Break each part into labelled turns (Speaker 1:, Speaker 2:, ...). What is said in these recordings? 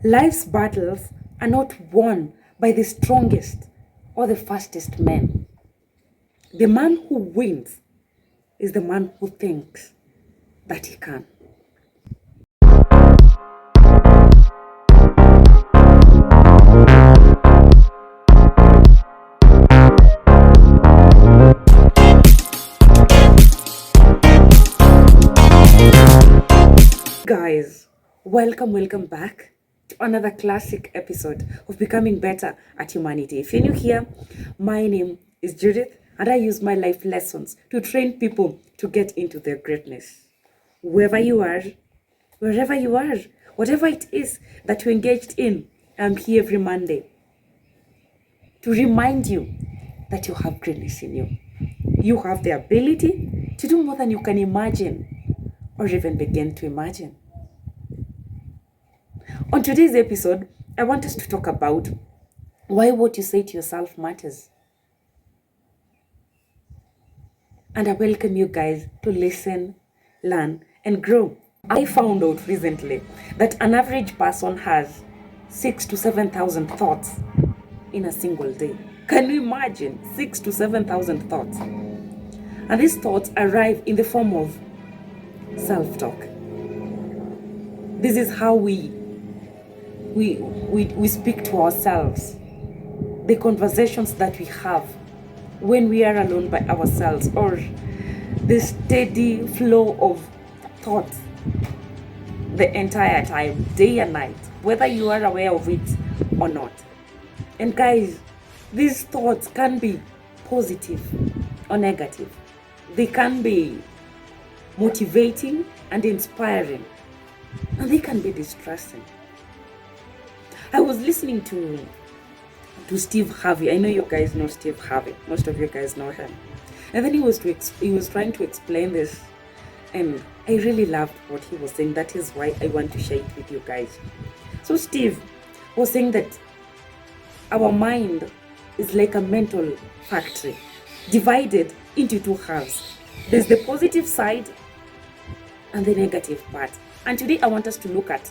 Speaker 1: Life's battles are not won by the strongest or the fastest men. The man who wins is the man who thinks that he can. Guys, welcome back to another classic episode of Becoming Better at Humanity. If you're new here, my name is Judith and I use my life lessons to train people to get into their greatness. Wherever you are, wherever you are, whatever it is that you're engaged in, I'm here every Monday to remind you that you have greatness in you. You have the ability to do more than you can imagine or even begin to imagine. On today's episode, I want us to talk about why what you say to yourself matters. And I welcome you guys to listen, learn, and grow. I found out recently that an average person has 6,000 to 7,000 thoughts in a single day. Can you imagine 6,000 to 7,000 thoughts? And these thoughts arrive in the form of self-talk. This is how we speak to ourselves. The conversations that we have when we are alone by ourselves, or the steady flow of thoughts the entire time, day and night, whether you are aware of it or not. And guys, these thoughts can be positive or negative. They can be motivating and inspiring, and they can be distressing. I was listening to Steve Harvey. I know you guys know Steve Harvey. Most of you guys know him. And then he was trying to explain this, and I really loved what he was saying. That is why I want to share it with you guys. So Steve was saying that our mind is like a mental factory divided into two halves. There's the positive side and the negative part. And today I want us to look at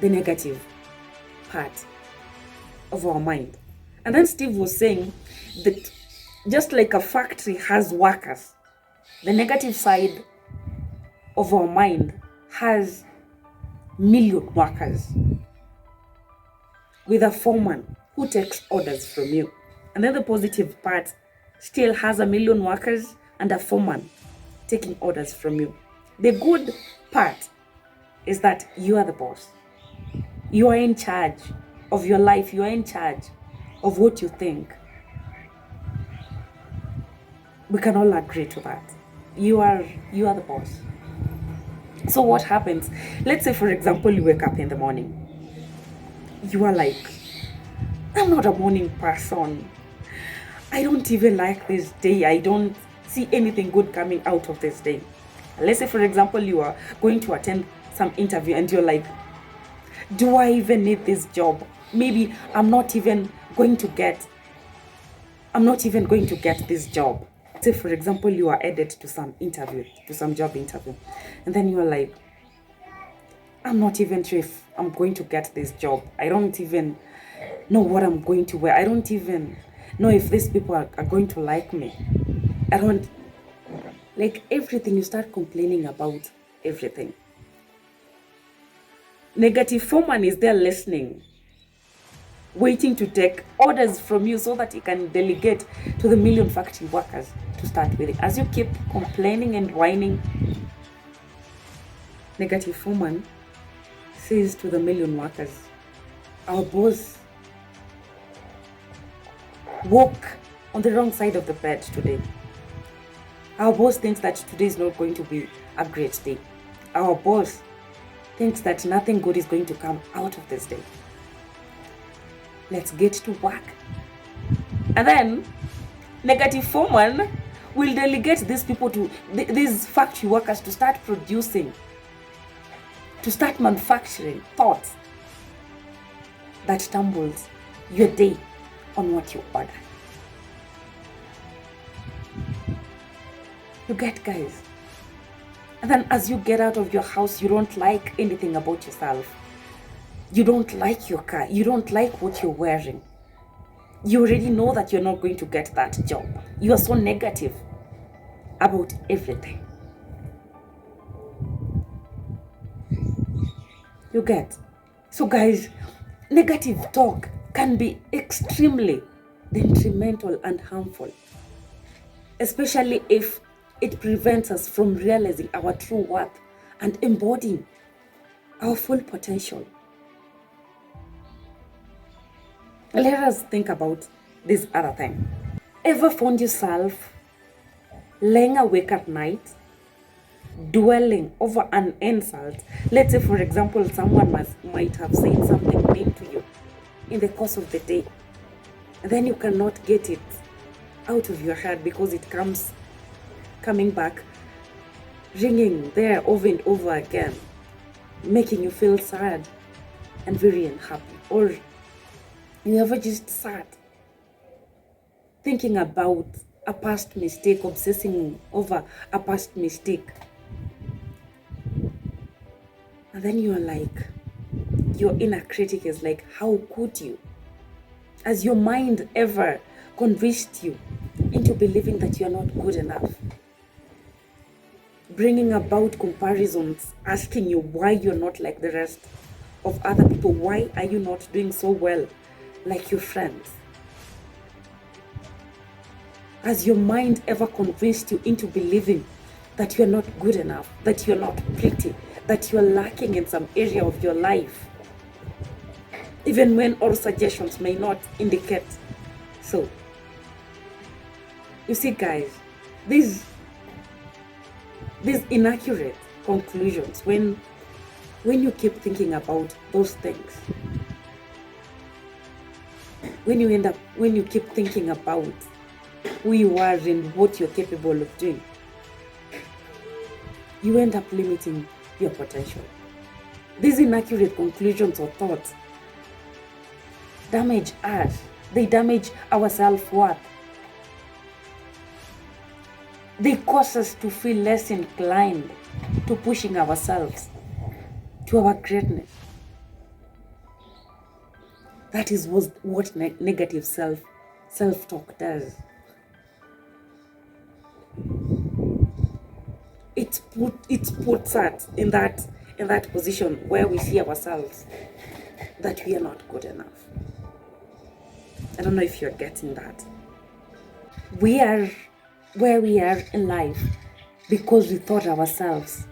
Speaker 1: the negative part of our mind. And then Steve was saying that just like a factory has workers, the negative side of our mind has million workers with a foreman who takes orders from you. And then the positive part still has a million workers and a foreman taking orders from you. The good part is that you are the boss. You are in charge of your life. You are in charge of what you think. We can all agree to that. You are the boss. So what happens? Let's say, for example, you wake up in the morning. You are like, I'm not a morning person. I don't even like this day. I don't see anything good coming out of this day. Let's say, for example, you are going to attend some interview and you're like, do I even need this job? Maybe I'm not even going to get this job. Say, for example, you are added to some job interview, and then you are like, I'm not even sure if I'm going to get this job. I don't even know what I'm going to wear. I don't even know if these people are going to like me. I don't like everything. You start complaining about everything. Negative foreman is there listening, waiting to take orders from you so that he can delegate to the million factory workers to start with it. As you keep complaining and whining, negative foreman says to the million workers, our boss woke on the wrong side of the bed today. Our boss thinks that today is not going to be a great day. Our boss thinks that nothing good is going to come out of this day. Let's get to work. And then negative foreman will delegate these people to these factory workers to start producing, to start manufacturing thoughts that stumbles your day on what you order. You get, guys? And then as you get out of your house, you don't like anything about yourself. You don't like your car. You don't like what you're wearing. You already know that you're not going to get that job. You are so negative about everything. You get? So guys, negative talk can be extremely detrimental and harmful, especially if it prevents us from realizing our true worth and embodying our full potential. Let us think about this other thing. Ever found yourself laying awake at night, dwelling over an insult? Let's say, for example, someone might have said something mean to you in the course of the day, and then you cannot get it out of your head because it coming back, ringing there over and over again, making you feel sad and very unhappy. Or you ever just sat thinking about a past mistake, obsessing over a past mistake, and then you're like, your inner critic is like, how could you? Has your mind ever convinced you into believing that you're not good enough? Bringing about comparisons, asking you why you're not like the rest of other people. Why are you not doing so well like your friends? Has your mind ever convinced you into believing that you're not good enough, that you're not pretty, that you're lacking in some area of your life, even when all suggestions may not indicate so? You see, guys, these inaccurate conclusions, when you keep thinking about those things, when you keep thinking about who you are and what you're capable of doing, you end up limiting your potential. These inaccurate conclusions or thoughts damage us. They damage our self-worth. They cause us to feel less inclined to pushing ourselves to our greatness. That is what negative self-talk does. It puts us in that position where we see ourselves that we are not good enough. I don't know if you're getting that. We are where we are in life because we thought ourselves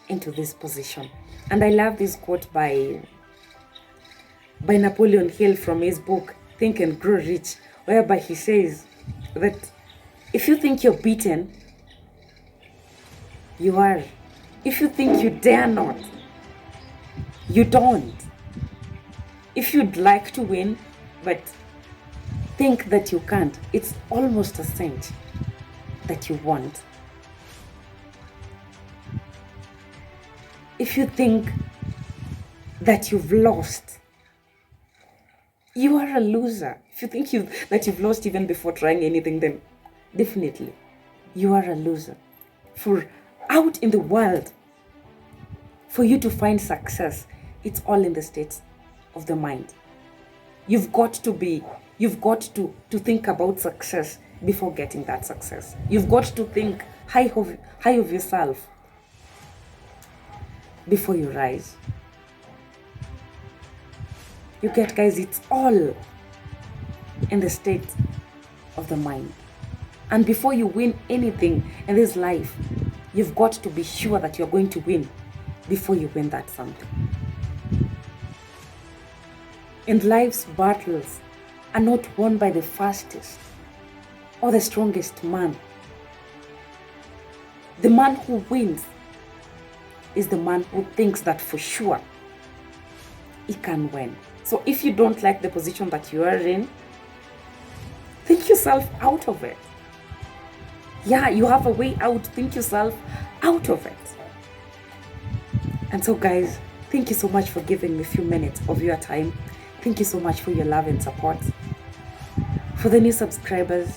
Speaker 1: into this position. And I love this quote by Napoleon Hill from his book Think and Grow Rich, whereby he says that if you think you're beaten, you are. If you think you dare not, you don't. If you'd like to win but think that you can't, it's almost a cinch that you won't. If you think that you've lost, you are a loser. If you think that you've lost even before trying anything, then definitely you are a loser. For out in the world, for you to find success, it's all in the state of the mind. You've got to think about success before getting that success. You've got to think high of yourself before you rise. You get, guys, it's all in the state of the mind. And before you win anything in this life, you've got to be sure that you're going to win before you win that something. And life's battles are not won by the fastest or the strongest man. The man who wins is the man who thinks that for sure he can win. So if you don't like the position that you are in, think yourself out of it. Yeah, you have a way out. Think yourself out of it. And so, guys, thank you so much for giving me a few minutes of your time. Thank you so much for your love and support. For the new subscribers,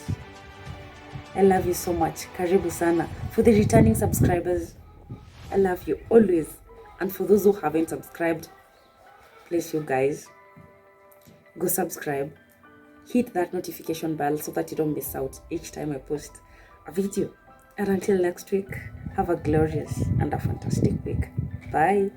Speaker 1: I love you so much. Karibu sana. For the returning subscribers, I love you always. And for those who haven't subscribed, please, you guys, go subscribe, hit that notification bell so that you don't miss out each time I post a video. And until next week, have a glorious and a fantastic week. Bye.